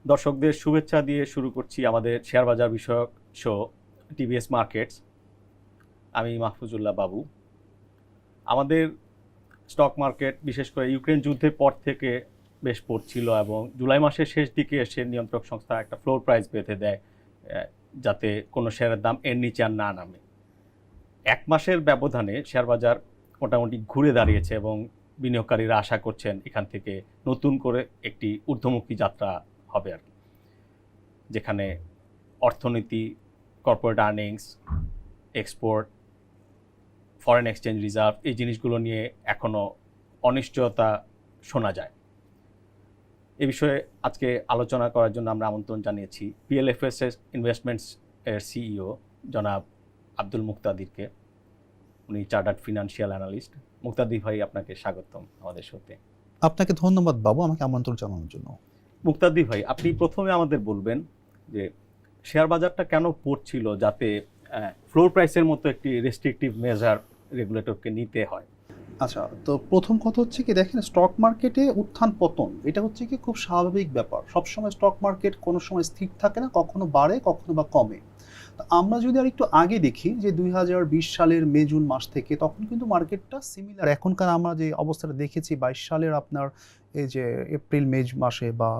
দর্শকদের শুভেচ্ছা দিয়ে শুরু করছি আমাদের শেয়ার বাজার বিষয়ক শো টিভিএস মার্কেটস। আমি মাহফুজুল্লাহ বাবু। আমাদের স্টক মার্কেট বিশেষ করে ইউক্রেন যুদ্ধের পর থেকে বেশ পড়ছিল এবং জুলাই মাসের শেষ দিকে এসে নিয়ন্ত্রক সংস্থা একটা ফ্লোর প্রাইস বেঁধে দেয় যাতে কোনো শেয়ারের দাম এর নিচে আর না নামে। এক মাসের ব্যবধানে শেয়ার বাজার মোটামুটি ঘুরে দাঁড়িয়েছে এবং বিনিয়োগকারীরা আশা করছেন এখান থেকে নতুন করে একটি ঊর্ধ্বমুখী যাত্রা হবে আর কি, যেখানে অর্থনীতি, corporate earnings, export, foreign exchange reserve এই জিনিসগুলো নিয়ে এখনও অনিশ্চয়তা শোনা যায়। এ বিষয়ে আজকে আলোচনা করার জন্য আমরা আমন্ত্রণ জানিয়েছি পিএলএফএস ইনভেস্টমেন্টস এর সিইও জনাব আব্দুল মুক্তাদিরকে। উনি চার্টার্ড ফিনান্সিয়াল অ্যানালিস্ট। মুক্তাদি ভাই, আপনাকে স্বাগতম আমাদের শোতে। আপনাকে ধন্যবাদ বাবু আমাকে আমন্ত্রণ জানানোর জন্য। মুক্তাদি ভাই, আপনি প্রথমে আমাদের বলবেন যে শেয়ার বাজারটা কেন পড়ছিল, যাতে ফ্লোর প্রাইসের মতো একটি রেস্ট্রিকটিভ মেজার রেগুলেটরকে নিতে হয়। আচ্ছা, তো প্রথম কথা হচ্ছে কি, দেখেন স্টক মার্কেটে উত্থান পতন এটা হচ্ছে কি খুব স্বাভাবিক ব্যাপার। সবসময় স্টক মার্কেট কোনো সময় স্থির থাকে না, কখনো বাড়ে কখনো বা কমে। তো আমরা যদি আর একটু আগে দেখি যে 2020 সালের মে জুন মাস থেকে, তখন কিন্তু মার্কেটটা সিমিলার। এখনকার আমরা যে অবস্থাটা দেখেছি 22 সালের আপনার এই যে এপ্রিল মে মাসে বা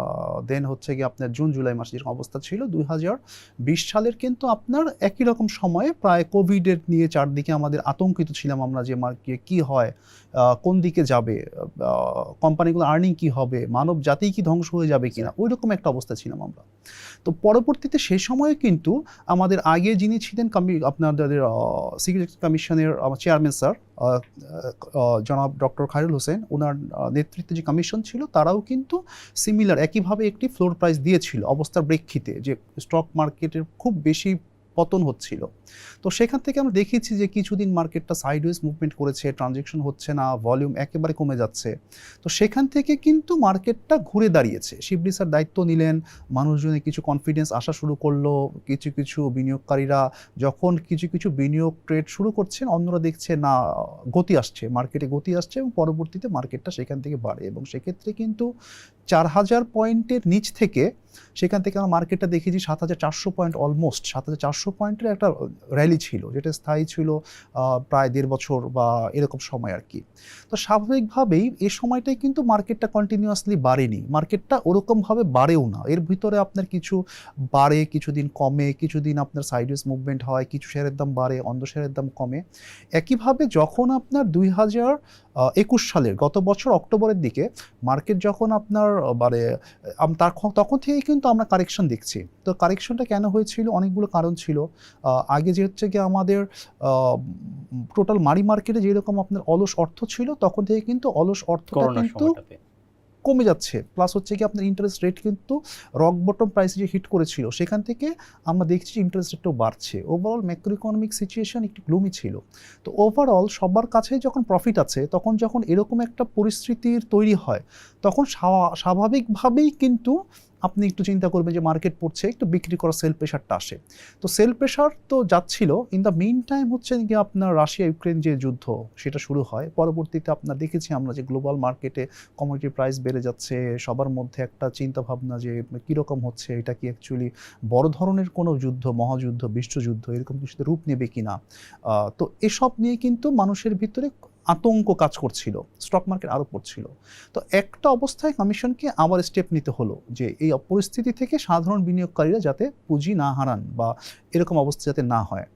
দেন হচ্ছে কি আপনার জুন জুলাই মাসে যেরকম অবস্থা ছিল 2020 সালের, কিন্তু আপনার একই রকম সময়ে প্রায় কোভিডের নিয়ে চারদিকে আমাদের আতঙ্কিত ছিলাম আমরা যে মার্কেট কী হয়, কোন দিকে যাবে, কোম্পানিগুলো আর্নিং কি হবে, মানব জাতি কি ধ্বংস হয়ে যাবে কিনা, ওই রকম একটা অবস্থা ছিলাম আমরা। তো পরবর্তীতে সেই সময়ে কিন্তু আমাদের আগে যিনি ছিলেন আপনাদের সিকিউরিটি কমিশনের চেয়ারম্যান স্যার জনাব ডক্টর খায়রুল হোসেন, ওনার নেতৃত্বে যে কমিশন ছিল তারাও কিন্তু সিমিলার একইভাবে একটি ফ্লোর প্রাইস দিয়েছিল অবস্থার প্রেক্ষিতে যে স্টক মার্কেটের খুব বেশি পতন হচ্ছিল। তো সেখান থেকে আমরা দেখেছি যে কিছুদিন মার্কেটটা সাইডওয়েজ মুভমেন্ট করেছে, ট্রানজ্যাকশন হচ্ছে না, ভলিউম একেবারে কমে যাচ্ছে। তো সেখান থেকে কিন্তু মার্কেটটা ঘুরে দাঁড়িয়েছে। শিবলি স্যার দায়িত্ব নিলেন, মানুষজনের কিছু কনফিডেন্স আসা শুরু করলো, কিছু কিছু বিনিয়োগকারীরা যখন কিছু কিছু বিনিয়োগ ট্রেড শুরু করছেন, অন্যরা দেখছে না গতি আসছে, মার্কেটে গতি আসছে এবং পরবর্তীতে মার্কেটটা সেখান থেকে বাড়ে। এবং সেক্ষেত্রে কিন্তু 4000 পয়েন্টের নিচ থেকে সেখান থেকে আমরা মার্কেটটা দেখেছি 7400 পয়েন্ট, অলমোস্ট 7400 পয়েন্টের একটা র্যালি ছিল, যেটা স্থায়ী ছিল প্রায় 1.5 বছর বা এরকম সময় আর কি। তো স্বাভাবিকভাবেই এই সময়টাই কিন্তু মার্কেটটা কন্টিনিউয়াসলি বাড়েনি, মার্কেটটা ওরকমভাবে বাড়েও না। এর ভিতরে আপনার কিছু বাড়ে, কিছুদিন কমে, কিছুদিন আপনার সাইডওয়েজ মুভমেন্ট হয়, কিছু শেয়ারের দাম বাড়ে, অন্য শেয়ারের দাম কমে। একইভাবে যখন আপনার 2021 সালের গত বছর অক্টোবরের দিকে মার্কেট যখন আপনার মানে তখন থেকেই কিন্তু আমরা কারেকশন দেখছি। তো কারেকশনটা কেন হয়েছিল, অনেকগুলো কারণ ছিল। আগে যে হচ্ছে কি আমাদের টোটাল মানি মার্কেটে যেরকম আপনার অলস অর্থ ছিল, তখন থেকে কিন্তু অলস অর্থটা কিন্তু কমে যাচ্ছে। প্লাস হচ্ছে কি আপনার ইন্টারেস্ট রেট কিন্তু রক বটম প্রাইসে যে হিট করেছিল, সেখান থেকে আমরা দেখছি ইন্টারেস্ট রেটটাও বাড়ছে। ওভারঅল ম্যাক্রো ইকোনমিক সিচুয়েশন একটু গ্লুমি ছিল। তো ওভারঅল সবার কাছে যখন প্রফিট আছে, তখন যখন এরকম একটা পরিস্থিতির তৈরি হয়, তখন স্বাভাবিকভাবেই কিন্তু আপনি একটু চিন্তা করবেন যে মার্কেট পড়ছে, একটু বিক্রি করা সেল প্রেশারটা আসে। তো সেল প্রেশার তো যাচ্ছিল। ইন দ্য মেইন টাইম হচ্ছে কি আপনার রাশিয়া ইউক্রেন যে যুদ্ধ সেটা শুরু হয়। পরবর্তীতে আপনার দেখেছি আমরা যে গ্লোবাল মার্কেটে কমোডিটি প্রাইস বেড়ে যাচ্ছে, সবার মধ্যে একটা চিন্তা ভাবনা যে কীরকম হচ্ছে, এটা কি অ্যাকচুয়ালি বড় ধরনের কোনো যুদ্ধ, মহাযুদ্ধ, বিশ্বযুদ্ধ এরকম কিছুতে রূপ নেবে কিনা। তো এসব নিয়ে কিন্তু মানুষের ভিতরে আতঙ্ক কাজ করছিল, স্টক মার্কেট আরও পড়ছিল। তো একটা অবস্থায় কমিশনকে আবার স্টেপ নিতে হলো যে এই পরিস্থিতি থেকে সাধারণ বিনিয়োগকারীরা যাতে পুঁজি না হারান বা এরকম অবস্থা যাতে না হয়।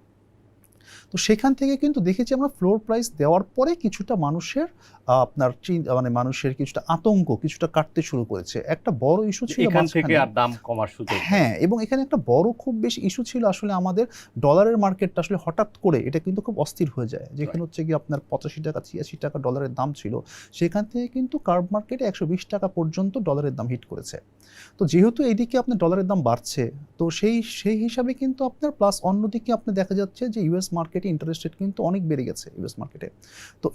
তো সেখান থেকে কিন্তু দেখেছি আমরা ফ্লোর প্রাইস দেওয়ার পরে কিছুটা মানুষের আপনার মানে মানুষের কিছুটা আতঙ্ক কিছুটা কাটতে শুরু করেছে। একটা বড় ইস্যু ছিল এখান থেকে আর দাম কমার সুযোগ। হ্যাঁ, এবং এখানে একটা বড় খুব বেশি ইস্যু ছিল আসলে আমাদের ডলারের মার্কেটটা আসলে হঠাৎ করে এটা কিন্তু খুব অস্থির হয়ে যায়। যেখানে হচ্ছে কি আপনার 85 টাকা 86 টাকা ডলারের দাম ছিল, সেখান থেকে কিন্তু কার্ভ মার্কেটে 120 টাকা পর্যন্ত ডলারের দাম হিট করেছে। তো যেহেতু এইদিকে আপনার ডলারের দাম বাড়ছে, তো সেই হিসাবে কিন্তু আপনার প্লাস অন্যদিকে আপনি দেখা যাচ্ছে যে ইউএস মার্কেটে ইন্টারেস্ট রেট কিন্তু অনেক বেড়ে গেছে ইউএস মার্কেটে। তো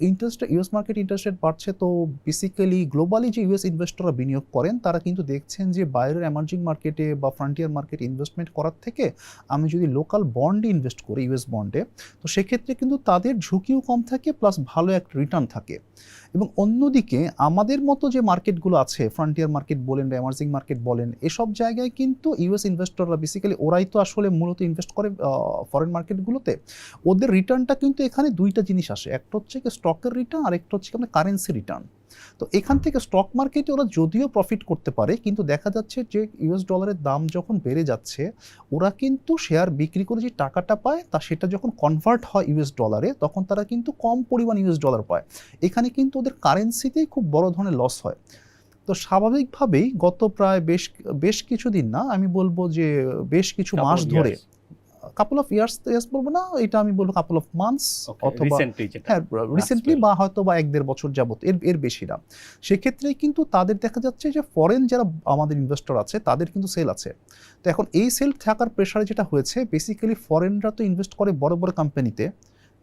ইউএস মার্কেট ইন্টারেস্ট রেট বাড়ছে, তো বেসিক্যালি গ্লোবালি যে ইউএস ইনভেস্টররা বিনিয়োগ করেন তারা কিন্তু দেখছেন যে বাইরের এমার্জিং মার্কেটে বা ফ্রন্টিয়ার মার্কেট ইনভেস্টমেন্ট করার থেকে আমি যদি লোকাল বন্ডে ইনভেস্ট করি, ইউএস বন্ডে, তো সেক্ষেত্রে কিন্তু তাদের ঝুঁকিও কম থাকে প্লাস ভালো একটা রিটার্ন থাকে। এবং অন্যদিকে আমাদের মতো যে মার্কেটগুলো আছে, ফ্রন্টিয়ার মার্কেট বলেন বা এমার্জিং মার্কেট বলেন, এসব জায়গায় কিন্তু ইউএস ইনভেস্টররা বেসিক্যালি ওরাই তো আসলে মূলত ইনভেস্ট করে ফরেন মার্কেটগুলোতে। ওদের রিটার্নটা কিন্তু এখানে দুইটা জিনিস আসে, একটা হচ্ছে কি স্টকের রিটার্ন, আর একটা হচ্ছে আপনার কারেন্সি রিটার্ন। তো এখান থেকে স্টক মার্কেটে ওরা যদিও প্রফিট করতে পারে, কিন্তু দেখা যাচ্ছে যে ইউএস ডলারের দাম যখন বেড়ে যাচ্ছে, ওরা কিন্তু শেয়ার বিক্রি করে যে টাকাটা পায় সেটা যখন কনভার্ট হয় ইউএস ডলারে, তখন তারা কিন্তু কম পরিমাণ ইউএস ডলার পায়। এখানে কিন্তু ওদের কারেন্সিতেই খুব বড় ধরনের লস হয়। তো স্বাভাবিকভাবেই গত প্রায় বেশ কিছুদিন না, আমি বলবো যে বেশ কিছু মাস ধরে, কাপল অফ ইয়ার্স বলবো না, এটা আমি বলবো কাপল অফ মান্থস অথবা হ্যাঁ রিসেন্টলি, বা হয়তো বা 1-1.5 বছর যাবত, এর বেশি না। সেক্ষেত্রে কিন্তু তাদের দেখা যাচ্ছে যে ফরেন যারা আমাদের ইনভেস্টর আছে তাদের কিন্তু সেল আছে। তো এখন এই সেল থাকার প্রেশারে যেটা হয়েছে, বেসিক্যালি ফরেনরা তো ইনভেস্ট করে বড় বড় কোম্পানিতে,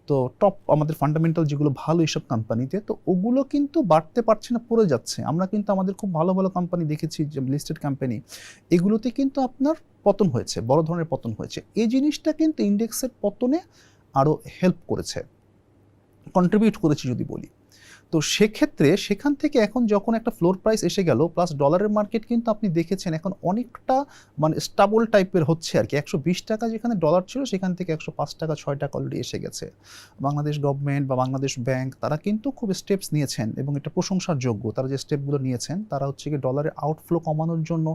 তো টপ আমাদের ফান্ডামেন্টাল যেগুলো ভালো এইসব কোম্পানিতে, তো ওগুলো কিন্তু বাড়তে পারছে না, পড়ে যাচ্ছে। আমরা কিন্তু আমাদের খুব ভালো ভালো কোম্পানি দেখেছি, যে লিস্টেড কোম্পানি, এগুলোতে কিন্তু আপনার পতন হয়েছে, বড় ধরনের পতন হয়েছে। এই জিনিসটা কিন্তু ইন্ডেক্সের পতনে আরও হেল্প করেছে, কন্ট্রিবিউট করেছে যদি বলি। তো সেক্ষেত্রে সেখান থেকে এখন যখন একটা ফ্লোর প্রাইস এসে গেল, প্লাস ডলারের মার্কেট কিন্তু আপনি দেখেছেন এখন অনেকটা মানে স্টাবল টাইপের হচ্ছে আর কি। 120 টাকা যেখানে ডলার ছিল, সেখান থেকে 105 টাকা 6 টাকা অলরেডি এসে গেছে। বাংলাদেশ গভর্নমেন্ট বা বাংলাদেশ ব্যাংক তারা কিন্তু খুব স্টেপস নিয়েছেন, এবং এটা প্রশংসার যোগ্য। তারা যে স্টেপগুলো নিয়েছেন, তারা হচ্ছে কি ডলারের আউটফ্লো কমানোর জন্য,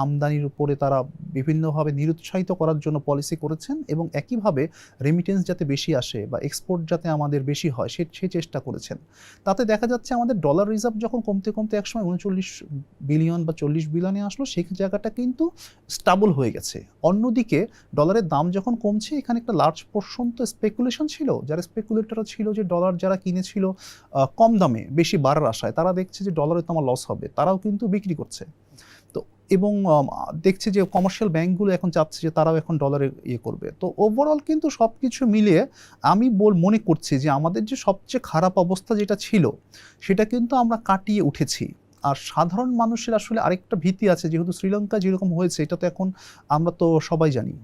আমদানির উপরে তারা বিভিন্নভাবে নিরুৎসাহিত করার জন্য পলিসি করেছেন, এবং একইভাবে রেমিটেন্স যাতে বেশি আসে বা এক্সপোর্ট যাতে আমাদের বেশি হয় সে চেষ্টা করেছেন। তাতে দেখা যাচ্ছে আমাদের ডলার রিজার্ভ যখন কমতে কমতে একসময় 39 বিলিয়ন বা 40 বিলিয়নে আসলো, সেই জায়গাটা কিন্তু স্টাবল হয়ে গেছে। অন্যদিকে ডলারের দাম যখন কমছে, এখানে একটা লার্জ পোর্শন তো স্পেকুলেশন ছিল, যারা স্পেকুলেটররা ছিল, যে ডলার যারা কিনেছিল কম দামে বেশি বাড়ার আশায়, তারা দেখছে যে ডলারে তো আমার লস হবে, তারাও কিন্তু বিক্রি করছে। তো এবং দেখছে যে কমার্শিয়াল ব্যাংকগুলো এখন চাচ্ছে যে তারাও এখন ডলারে করবে। তো ওভারঅল কিন্তু সব কিছু মিলিয়ে আমি মনে করছি যে আমাদের যে সবচেয়ে খারাপ অবস্থা যেটা ছিল, সেটা কিন্তু আমরা কাটিয়ে উঠেছি। আর সাধারণ মানুষের আসলে আরেকটা ভীতি আছে, যেহেতু শ্রীলঙ্কা যেরকম হয়েছে, এটা তো এখন আমরা তো সবাই জানি,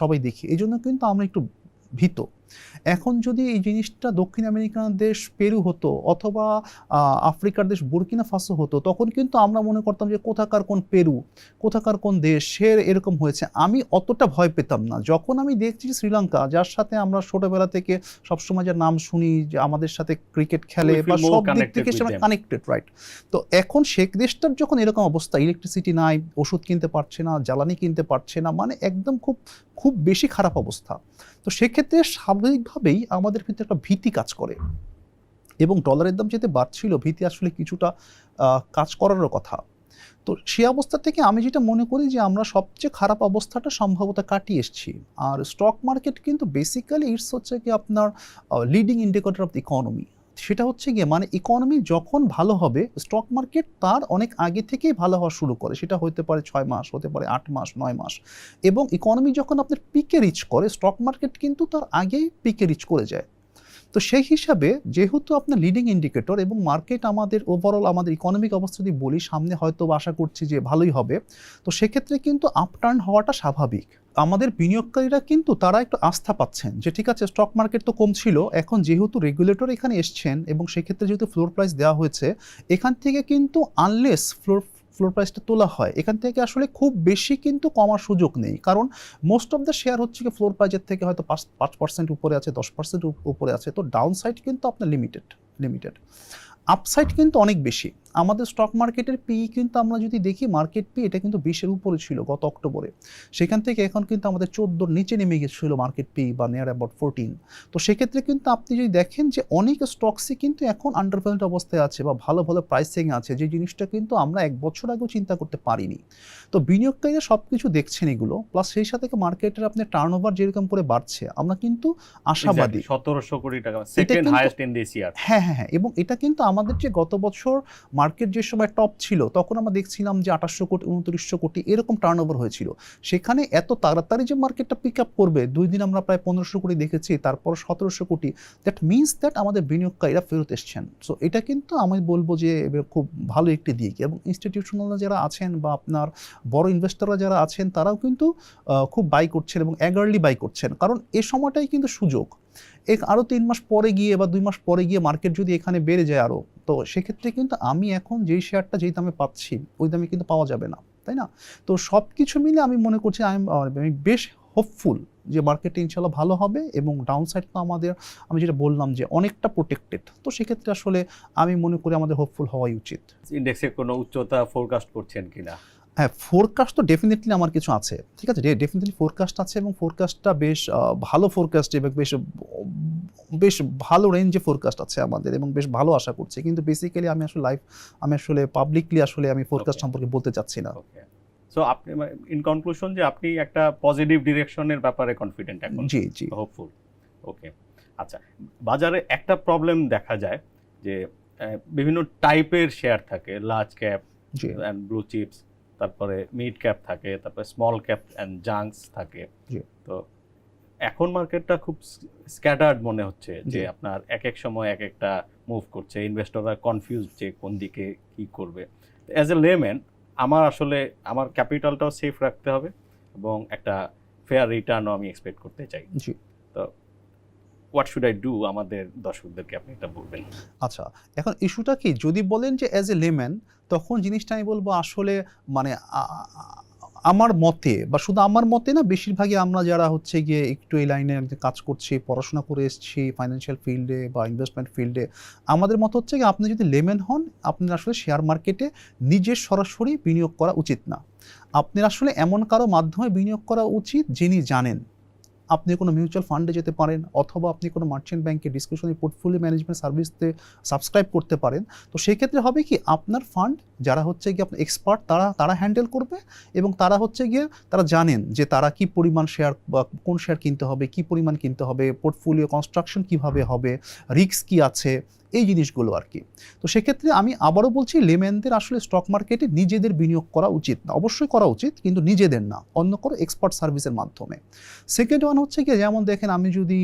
সবাই দেখি, এই জন্য কিন্তু আমরা একটু ভীত। এখন যদি এই জিনিসটা দক্ষিণ আমেরিকান দেশ পেরু হতো, অথবা আফ্রিকার দেশ বুরকিনা ফাসো হতো, তখন কিন্তু আমরা মনে করতাম যে কোথাকার কোন পেরু, কোথাকার কোন দেশ, সে এরকম হয়েছে। আমি অতটা ভয় পেতাম না। যখন আমি দেখছি শ্রীলঙ্কা, যার সাথে আমরা ছোটবেলা থেকে সবসময় যার নাম শুনি, যে আমাদের সাথে ক্রিকেট খেলে বা সব দিক থেকে সে কানেক্টেড, রাইট? তো এখন শেখ দেশটার যখন এরকম অবস্থা, ইলেকট্রিসিটি নাই, ওষুধ কিনতে পারছে না, জ্বালানি কিনতে পারছে না, মানে একদম খুব বেশি খারাপ অবস্থা। তো সেক্ষেত্রে স্বাভাবিকভাবেই আমাদের ভিতরে একটা ভীতি কাজ করে, এবং ডলারের দাম যেতে বাড়ছিল, ভীতি আসলে কিছুটা কাজ করারও কথা। তো সেই অবস্থা থেকে আমি যেটা মনে করি যে আমরা সবচেয়ে খারাপ অবস্থাটা সম্ভবত কাটিয়ে এসেছি। আর স্টক মার্কেট কিন্তু বেসিক্যালি ইটস হচ্ছে কি আপনার leading indicator of the economy. সেটা হচ্ছে গিয়ে মানে ইকোনমি যখন ভালো হবে, স্টক মার্কেট তার অনেক আগে থেকেই ভালো হওয়া শুরু করে। সেটা হতে পারে 6 মাস, হতে পারে 8 মাস, 9 মাস। এবং ইকোনমি যখন আপনার পিকে রিচ করে, স্টক মার্কেট কিন্তু তার আগেই পিকে রিচ করে যায়। তো সেই হিসাবে যেহেতু আপনার লিডিং ইন্ডিকেটর, এবং মার্কেট আমাদের ওভারঅল আমাদের ইকোনমিক অবস্থা যদি বলি, সামনে হয়তো আশা করছি যে ভালোই হবে, তো সেক্ষেত্রে কিন্তু আপটার্ন হওয়াটা স্বাভাবিক। আমাদের বিনিয়োগকারীরা কিন্তু তারা একটু আস্থা পাচ্ছেন যে ঠিক আছে, স্টক মার্কেট তো কম ছিল, এখন যেহেতু রেগুলেটর এখানে এসছেন, এবং সেক্ষেত্রে যেহেতু ফ্লোর প্রাইস দেওয়া হয়েছে, এখান থেকে কিন্তু আনলেস ফ্লোর প্রাইসটা তোলা হয়, এখান থেকে আসলে খুব বেশি কিন্তু কমার সুযোগ নেই। কারণ মোস্ট অফ দ্য শেয়ার হচ্ছে কি ফ্লোর প্রাইসের থেকে হয়তো 5% উপরে আছে, 10% উপরে আছে। তো ডাউন সাইড কিন্তু আপনার লিমিটেড, আপসাইড কিন্তু অনেক বেশি। আমাদের স্টক মার্কেটের পি কিন্তু আমরা যদি দেখি, মার্কেট পি এটা কিন্তু 20-এর উপরে ছিল গত অক্টোবরে, সেখান থেকে এখন কিন্তু আমাদের 14-র নিচে নেমে গেছিল মার্কেট পি, বা নিয়ার অ্যাবাউট 14। তো সেক্ষেত্রে কিন্তু আপনি যদি দেখেন যে অনেক স্টকসই কিন্তু এখন আন্ডারভ্যালুড অবস্থায় আছে, বা ভালো প্রাইসিং আছে, যে জিনিসটা কিন্তু আমরা 1 বছর আগেও চিন্তা করতে পারিনি। তো বিনিয়োগকারীরা সব কিছু দেখছেন এগুলো, প্লাস সেই সাথে মার্কেটের আপনার টার্নওভার যেরকম করে বাড়ছে, আমরা কিন্তু আশাবাদী। 1700 কোটি টাকা, সেকেন্ড হাইয়েস্ট ইন দিস ইয়ার। হ্যাঁ, এবং এটা কিন্তু আমাদের যে গত বছর মার্কেট যে সময় টপ ছিল, তখন আমরা দেখছিলাম যে 2800 কোটি, 2900 কোটি এরকম টার্নওভার হয়েছিল। সেখানে এত তাড়াতাড়ি যে মার্কেটটা পিক আপ করবে, 2 দিন আমরা প্রায় 1500 কোটি দেখেছি, তারপর 1700 কোটি। দ্যাট মিনস দ্যাট আমাদের বিনিয়োগকারীরা ফেরত এসছেন। সো এটা কিন্তু আমি বলবো যে খুব ভালো একটি দিক, এবং ইনস্টিটিউশনাল যারা আছেন বা আপনার বড় ইনভেস্টররা যারা আছেন, তারাও কিন্তু খুব বাই করছেন, এবং অ্যাগারলি বাই করছেন। কারণ এ সময়টাই কিন্তু সুযোগ। আরও 3 মাস পরে গিয়ে বা 2 মাস পরে গিয়ে মার্কেট যদি এখানে বেড়ে যায় আরও তো সেক্ষেত্রে কিন্তু আমি এখন যেই শেয়ারটা যেই দামে পাচ্ছি ওই দামে কিন্তু পাওয়া যাবে না, তাই না? তো সব কিছু মিলে আমি মনে করছি আমি বেশ হোপফুল যে মার্কেটে ইনশাল্লাহ ভালো হবে, এবং ডাউন সাইড তো আমাদের, আমি যেটা বললাম যে অনেকটা প্রোটেক্টেড। তো সেক্ষেত্রে আসলে আমি মনে করি আমাদের হোপফুল হওয়াই উচিত। ইন্ডেক্সের কোনো উচ্চতা ফোরকাস্ট করছেন কিনা? হ্যাঁ, ফোরকাস্ট তো ডেফিনেটলি আমার কিছু আছে, ঠিক আছে, ডেফিনেটলি ফোরকাস্ট আছে, এবং ফোরকাস্টটা বেশ ভালো ফোরকাস্ট, এবং বেশ ভালো রেঞ্জে ফোরকাস্ট আছে আমাদের, এবং বেশ ভালো আশা করছি। কিন্তু বেসিক্যালি আমি আসলে পাবলিকলি আসলে আমি ফোরকাস্ট Okay. সম্পর্কে বলতে চাচ্ছি না। ওকে, সো আপনি ইন কনক্লুশন যে আপনি একটা পজিটিভ ডিরেকশনের ব্যাপারে কনফিডেন্ট এখন, জি জি হোপফুল। ওকে, আচ্ছা, বাজারে একটা প্রবলেম দেখা যায় যে বিভিন্ন টাইপের শেয়ার থাকে, large cap G and blue chips, তারপরে মিড ক্যাপ থাকে, তারপরে স্মল ক্যাপ অ্যান্ড জাঙ্কস থাকে। জি তো এখন মার্কেটটা খুব স্ক্যাটার্ড মনে হচ্ছে, যে জি। আপনার এক এক সময় এক একটা মুভ করছে, ইনভেস্টররা কনফিউজ যে কোন দিকে কি করবে। অ্যাজ এ লেম্যান আমার আসলে আমার ক্যাপিটালটাও সেফ রাখতে হবে এবং একটা ফেয়ার রিটার্নও আমি এক্সপেক্ট করতে চাই। জি। তো হোয়াট শুড আই ডু, আমাদের দর্শকদেরকে আপনি এটা বলবেন। আচ্ছা, এখন ইস্যুটা কি, যদি বলেন যে অ্যাজ এ লেম্যান, তখন জিনিসটা আমি বলবো আসলে মানে আমার মতে, বা শুধু আমার মতে না, বেশিরভাগই আমরা যারা হচ্ছে গিয়ে একটু এই লাইনে কাজ করছি, পড়াশোনা করে এসেছি ফাইন্যান্সিয়াল ফিল্ডে বা ইনভেস্টমেন্ট ফিল্ডে, আমাদের মত হচ্ছে কি, আপনি যদি লেম্যান হন, আপনার আসলে শেয়ার মার্কেটে নিজের সরাসরি বিনিয়োগ করা উচিত না। আপনার আসলে এমন কারো মাধ্যমে বিনিয়োগ করা উচিত যিনি জানেন। আপনি কোনো মিউচুয়াল ফান্ডে যেতে পারেন, অথবা আপনি কোনো মার্চেন্ট ব্যাংকে ডিসক্রিপশনারি পোর্টফোলিও ম্যানেজমেন্ট সার্ভিসতে সাবস্ক্রাইব করতে পারেন। তো সেক্ষেত্রে হবে কি, আপনার ফান্ড যারা হচ্ছে গিয়ে আপনার এক্সপার্ট, তারা হ্যান্ডেল করবে, এবং তারা হচ্ছে গিয়ে তারা জানেন যে তারা কি পরিমাণ শেয়ার বা কোন শেয়ার কিনতে হবে, কি পরিমাণ কিনতে হবে, পোর্টফোলিও কনস্ট্রাকশন কিভাবে হবে, রিস্ক কি আছে, এই জিনিসগুলো আর কি। তো সেক্ষেত্রে আমি আবারও বলছি, লেম্যানদের আসলে স্টক মার্কেটে নিজেদের বিনিয়োগ করা উচিত না, অবশ্যই করা উচিত, কিন্তু নিজেদের না, অন্য কোনো এক্সপার্ট সার্ভিসের মাধ্যমে। সেকেন্ড ওয়ান হচ্ছে কি, যেমন দেখেন, আমি যদি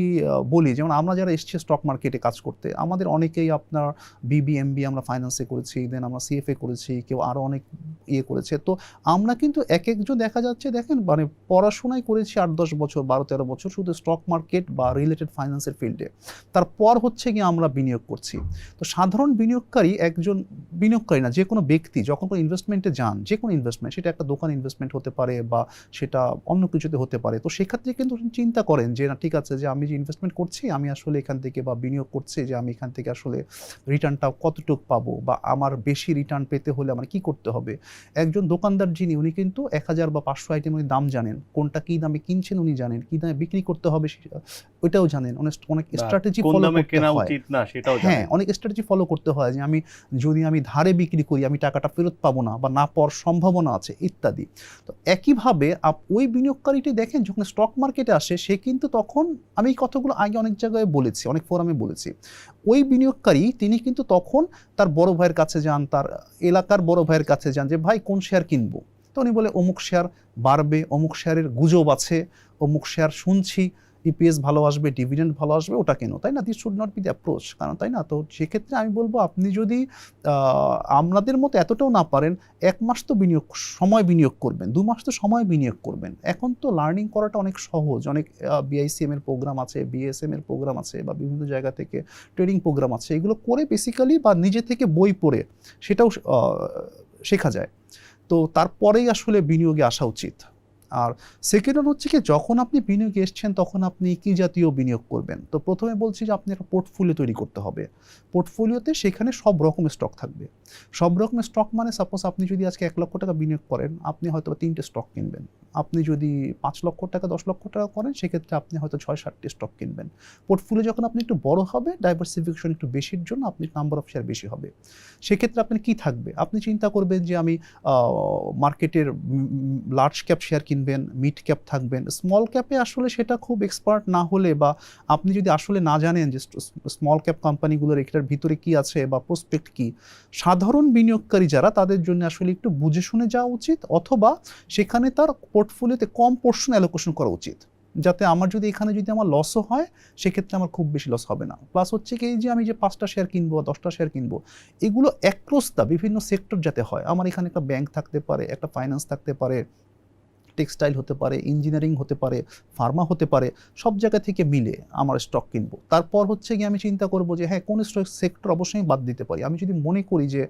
বলি, যেমন আমরা যারা এসছি স্টক মার্কেটে কাজ করতে, আমাদের অনেকেই আপনার বিবিএমবি আমরা ফাইন্যান্সে করেছি, দেন আমরা সিএফএ করেছি, কেউ আরও অনেক করেছে। তো আমরা কিন্তু এক একজন দেখা যাচ্ছে, দেখেন, মানে পড়াশোনায় করেছি 8-10 বছর, 12-13 বছর শুধু স্টক মার্কেট বা রিলেটেড ফাইন্যান্সের ফিল্ডে, তারপর হচ্ছে গিয়ে আমরা বিনিয়োগ করছি। তো সাধারণ বিনিয়োগকারী, একজন বিনিয়োগকারী না, যে কোনো ব্যক্তি যখন কোনো ইনভেস্টমেন্টে যান, যে কোনো ইনভেস্টমেন্ট, সেটা একটা দোকান ইনভেস্টমেন্ট হতে পারে বা সেটা অন্য কিছুতে হতে পারে, তো সেক্ষেত্রে কিন্তু চিন্তা করেন যে না, ঠিক আছে, যে আমি যে ইনভেস্টমেন্ট করছি, আমি আসলে এখান থেকে, বা বিনিয়োগ করছি, যে আমি এখান থেকে আসলে রিটার্নটা কতটুকু পাবো, বা আমার বেশি রিটার্ন পেতে হলে আমার কি করতে হবে। একজন দোকানদার যিনি, উনি কিন্তু 1000 বা 500 আইটেমের দাম জানেন, কোনটা কী দামে কিনছেন উনি জানেন, কী দামে বিক্রি করতে হবে ওইটাও জানেন, অনেক স্ট্র্যাটেজি কোন ফলো দামে করতে কেনা হয়। উচিত না সেটাও হ্যাঁ, জানেন। অনেক স্ট্র্যাটেজি ফলো করতে হয়, যে যদি আমি ধারে বিক্রি করি, আমি টাকাটা ফেরত পাবো না, বা না পাওয়ার সম্ভাবনা আছে, ইত্যাদি। তো একইভাবে ওই বিনিয়োগকারীটি দেখেন, যখন স্টক মার্কেটে আসে, সে কিন্তু তখন, আমি এই কথাগুলো আগে অনেক জায়গায় বলেছি, অনেক ফোরামে বলেছি, ওই বিনিয়োগকারী তিনি কিন্তু তখন তার বড় ভাইয়ের কাছে যান, তার এলাকার বড় ভাইয়ের কাছে যান, যে ভাই কোন শেয়ার কিনবো। তো উনি বলে অমুক শেয়ার বাড়বে, অমুক শেয়ারের গুজব আছে, অমুক শেয়ার শুনছি ইপিএস ভালো আসবে, ডিভিডেন্ড ভালো আসবে, ওটা কেন, তাই না? This should not be the approach, কারণ, তাই না? তো সেক্ষেত্রে আমি বলবো, আপনি যদি আমাদের মতো এতটাও না পারেন, 1 মাস তো সময় বিনিয়োগ করবেন, 2 মাস তো সময় বিনিয়োগ করবেন। এখন তো লার্নিং করাটা অনেক সহজ, অনেক বিআইসিএম এর প্রোগ্রাম আছে, বিএসএম এর প্রোগ্রাম আছে, বা বিভিন্ন জায়গা থেকে ট্রেডিং প্রোগ্রাম আছে, এগুলো করে বেসিক্যালি, বা নিজে থেকে বই পড়ে সেটাও শেখা যায়। তো তারপরেই আসলে বিনিয়োগে আসা উচিত। আর সেকেন্ড হচ্ছে কি, যখন আপনি বিনিয়োগে এসছেন, তখন আপনি কি জাতীয় বিনিয়োগ করবেন। তো প্রথমে বলছি যে আপনি একটা পোর্টফোলিও তৈরি করতে হবে। পোর্টফোলিওতে সেখানে সব রকমের স্টক থাকবে। সব রকমের স্টক মানে, সাপোজ আপনি যদি আজকে 1 লক্ষ টাকা বিনিয়োগ করেন, আপনি হয়তো 3টে স্টক কিনবেন। আপনি যদি 5 লক্ষ টাকা, 10 লক্ষ টাকা করেন, সেক্ষেত্রে আপনি হয়তো 6-7টে স্টক কিনবেন। পোর্টফোলিও যখন আপনি একটু বড় হবে, ডাইভার্সিফিকেশন একটু বেশির জন্য আপনি নাম্বার অফ শেয়ার বেশি হবে। সেক্ষেত্রে আপনার কি থাকবে, আপনি চিন্তা করবেন যে আমি মার্কেটের লার্জ ক্যাপ শেয়ার কিনবেন, মিড ক্যাপ থাকবেন, স্মল ক্যাপে আসলে সেটা খুব এক্সপার্ট না হলে, বা আপনি যদি আসলে না জানেন যে স্মল ক্যাপ কোম্পানিগুলোর এটার ভিতরে কি আছে বা প্রসপেক্ট কি, সাধারণ বিনিয়োগকারী যারা, তাদের জন্য আসলে একটু বুঝে শুনে যাওয়া উচিত, অথবা সেখানে তার পোর্টফোলিওতে কম পোর্শন অ্যালোকেশন করা উচিত, যাতে আমার এখানে যদি আমার লসও হয়, সেক্ষেত্রে আমার খুব বেশি লস হবে না। প্লাস হচ্ছে কি, যে আমি যে 5টা শেয়ার কিনবো, 10টা শেয়ার কিনবো, এগুলো অ্যাক্রস দা বিভিন্ন সেক্টর যাতে হয়। আমার এখানে একটা ব্যাংক থাকতে পারে, একটা ফাইন্যান্স থাকতে পারে, টেক্সটাইল হতে পারে, ইঞ্জিনিয়ারিং হতে পারে, ফার্মা হতে পারে, সব জায়গা থেকে মিলে আমার স্টক কিনবো। তারপর হচ্ছে গিয়ে আমি চিন্তা করব যে হ্যাঁ কোন স্টক সেক্টর অবশ্যই বাদ দিতে পারি। আমি যদি মনে করি যে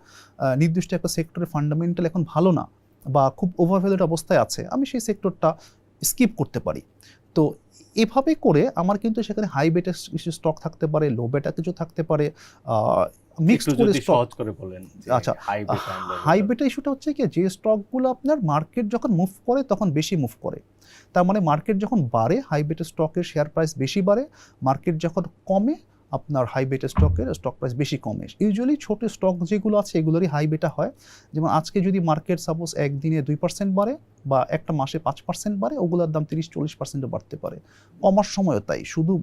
নির্দিষ্ট একটা সেক্টরের ফান্ডামেন্টাল এখন ভালো না বা খুব ওভারভ্যালুড অবস্থায় আছে, আমি সেই সেক্টরটা স্কিপ করতে পারি। তো এভাবে করে আমার কিন্তু সেখানে হাই বেটা কিছু স্টক থাকতে পারে, লো বেটা কিছু থাকতে পারে, মিক্সড একটু করে যদি স্টক। সহজ করে বলেন যে আচ্ছা, হাই বেটা and low হাই beta। বেটা ইস্যুটা হচ্ছে কি, যে স্টকগুলো আপনার মার্কেট যখন মুভ করে তখন বেশি মুভ করে। তার মানে মার্কেট যখন বাড়ে হাই বেটা স্টকের শেয়ার প্রাইস বেশি বাড়ে, মার্কেট যখন কমে আপনার হাই বেটা স্টকের স্টক প্রাইস বেশি কমে। ইউজুয়ালি ছোট স্টক যেগুলো আছে এগুলোরই হাই বেটা হয়। যেমন আজকে যদি মার্কেট সাপোজ একদিনে 2% বাড়ে বা একটা মাসে 5% বাড়ে, ওগুলোর দাম 30-40% বাড়তে পারে। কমার সময়ও তাই, শুধু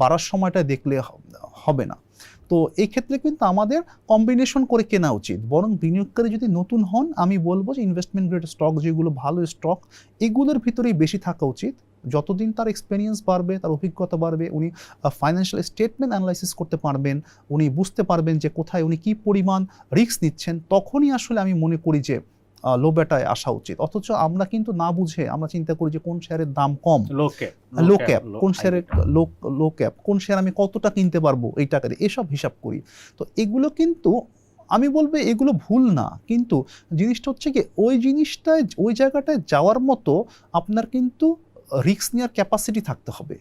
বাড়ার সময়টা দেখলে হবে না। তো এই ক্ষেত্রে কিন্তু আমাদের কম্বিনেশন করে কেনা উচিত। বরং বিনিয়োগকারী যদি নতুন হন, আমি বলবো যে ইনভেস্টমেন্ট গ্রেড স্টক যেগুলো ভালো স্টক, এগুলোর ভিতরেই বেশি থাকা উচিত। যতদিন তার এক্সপেরিয়েন্স বাড়বে, তার অভিজ্ঞতা বাড়বে, উনি ফাইন্যান্সিয়াল স্টেটমেন্ট অ্যানালাইসিস করতে পারবেন, উনি বুঝতে পারবেন যে কোথায় উনি কী পরিমাণ রিস্ক নিচ্ছেন, তখনই আসলে আমি মনে করি যে লো বেটায় আসা উচিত। অথচ আমরা কিন্তু না বুঝে আমরা চিন্তা করি যে কোন শেয়ারের দাম কম, লো ক্যাপ, কোন শেয়ারের লো ক্যাপ, কোন শেয়ার আমি কতটা কিনতে পারবো এই টাকা দিয়ে, এসব হিসাব করি। তো এগুলো কিন্তু আমি বলবো এগুলো ভুল না, কিন্তু জিনিসটা হচ্ছে কি ওই জিনিসটায় ওই জায়গাটায় যাওয়ার মতো আপনার কিন্তু রিস্ক নেওয়ার ক্যাপাসিটি থাকতে হবে।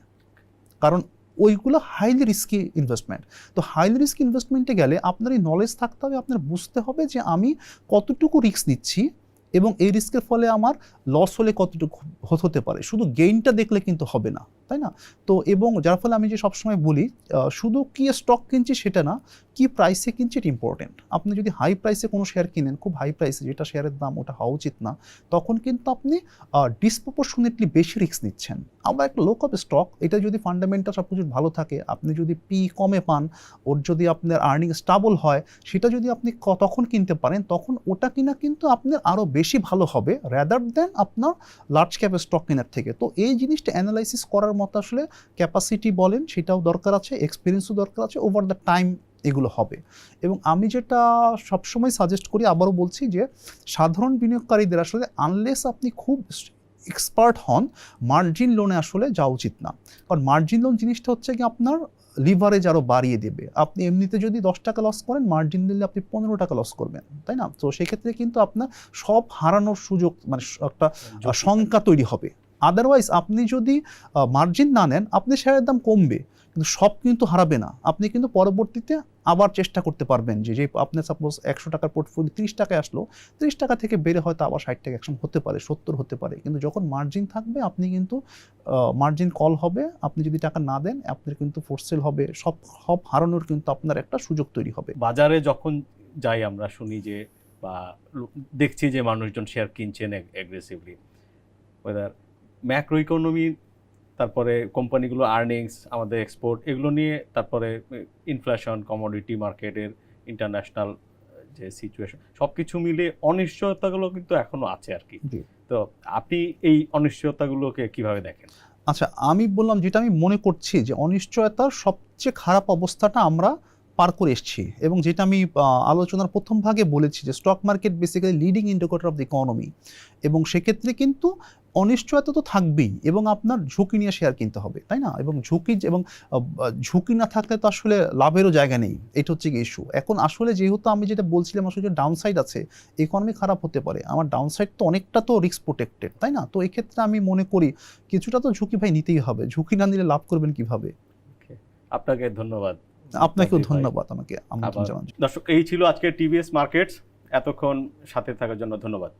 কারণ ওইগুলো হাইলি রিস্কি ইনভেস্টমেন্ট। তো হাইলি রিস্কি ইনভেস্টমেন্টে গেলে আপনার এই নলেজ থাকতে হবে, আপনার বুঝতে হবে যে আমি কতটুকু রিস্ক নিচ্ছি এবং এই রিস্কের ফলে আমার লস হলে কতটুকু হতে পারে। শুধু গেইনটা দেখলে কিন্তু হবে না, তাই না? তো এবং যার ফলে আমি যে সবসময় বলি শুধু কি স্টক কিনছি সেটা না, কি প্রাইসে কিনছি এটা ইম্পর্টেন্ট। আপনি যদি হাই প্রাইসে কোনো শেয়ার কিনেন, খুব হাই প্রাইসে যেটা শেয়ারের দাম ওটা হওয়া উচিত না, তখন কিন্তু আপনি ডিসপ্রপোর্শনেটলি বেশি রিস্ক নিচ্ছেন। আবার একটা লো কপ স্টক, এটা যদি ফান্ডামেন্টাল সব কিছু ভালো থাকে, আপনি যদি পি কমে পান, ওর যদি আপনার আর্নিং স্টেবল হয়, সেটা যদি আপনি তখন কিনতে পারেন, তখন ওটা কিনা কিন্তু আপনার আরও বেশি ভালো হবে রাদার দেন আপনার লার্জ ক্যাপ স্টক কেনার থেকে। তো এই জিনিসটা অ্যানালাইসিস করার মতো আসলে ক্যাপাসিটি বলেন সেটাও দরকার আছে, এক্সপিরিয়েন্সও দরকার আছে, ওভার দ্য টাইম এগুলো হবে। এবং আমি যেটা সবসময় সাজেস্ট করি, আবারও বলছি যে সাধারণ বিনিয়োগকারীদের আসলে আনলেস আপনি খুব এক্সপার্ট হন, মার্জিন লোনে আসলে যাওয়া উচিত না। কারণ মার্জিন লোন জিনিসটা হচ্ছে কি আপনার লিভারেজ আরও বাড়িয়ে দেবে। আপনি এমনিতে যদি 10 টাকা লস করেন, মার্জিন দিলে আপনি 15 টাকা লস করবেন, তাই না? তো সেক্ষেত্রে কিন্তু আপনার সব হারানোর সুযোগ মানে একটা শঙ্কা তৈরি হবে। আদারওয়াইজ আপনি যদি মার্জিন না নেন, আপনি শেয়ারের দাম কমবে কিন্তু সব কিন্তু হারাবে না। আপনি কিন্তু পরবর্তীতে আবার চেষ্টা করতে পারবেন যে আপনার সাপোজ 100 টাকার পোর্টফোলিও 30 টাকায় আসলো, 30 টাকা থেকে বেড়ে হয়তো আবার 60 টাকা একসময় হতে পারে, 70 হতে পারে। কিন্তু যখন মার্জিন থাকবে আপনি কিন্তু মার্জিন কল হবে, আপনি যদি টাকা না দেন আপনার কিন্তু ফোর্স সেল হবে, সব হারানোর কিন্তু আপনার একটা সুযোগ তৈরি হবে। বাজারে যখন যাই আমরা শুনি যে বা দেখছি যে মানুষজন শেয়ার কিনছেন অ্যাগ্রেসিভলি, ওয়েদার ম্যাক্রো ইকোনমি, তারপরে কোম্পানিগুলো আর্নিংস, আমাদের এক্সপোর্ট, এগুলো নিয়ে, তারপরে ইনফ্লেশন, কমোডিটি মার্কেটের ইন্টারন্যাশনাল যে সিচুয়েশন, সব কিছু মিলে অনিশ্চয়তাগুলো কিন্তু এখনো আছে আর কি। তো আপনি এই অনিশ্চয়তাগুলোকে কিভাবে দেখেন? আচ্ছা, আমি বললাম যেটা আমি মনে করছি যে অনিশ্চয়তার সবচেয়ে খারাপ অবস্থাটা আমরা পার করে এসেছি, এবং যেটা আমি আলোচনার প্রথম ভাগে বলেছি যে stock market basically leading indicator of the economy, এবং সেক্ষেত্রে কিন্তু অনিশ্চয়তা তো থাকবেই এবং আপনার ঝুঁকি নিয়ে শেয়ার কিনতে হবে, তাই না? এবং ঝুঁকি না থাকলে তো আসলে লাভেরও জায়গা নেই, এটা হচ্ছে কি ইস্যু। এখন আসলে যেহেতু আমি যেটা বলছিলাম আসলে যে ডাউন সাইড আছে, ইকোনমি খারাপ হতে পারে, আমার ডাউন সাইড তো অনেকটা তো রিস্ক প্রোটেক্টেড, তাই না? তো এই ক্ষেত্রে আমি মনে করি কিছুটা তো ঝুঁকি ভাই নিতেই হবে, ঝুঁকি না নিলে লাভ করবেন কিভাবে? আপনাকে ধন্যবাদ। আপনাকেও ধন্যবাদ আমাকে আমন্ত্রণ জানানোর জন্য। দর্শক, এই ছিল আজকে টিভিএস মার্কেটস। এতক্ষণ সাথে থাকার জন্য ধন্যবাদ।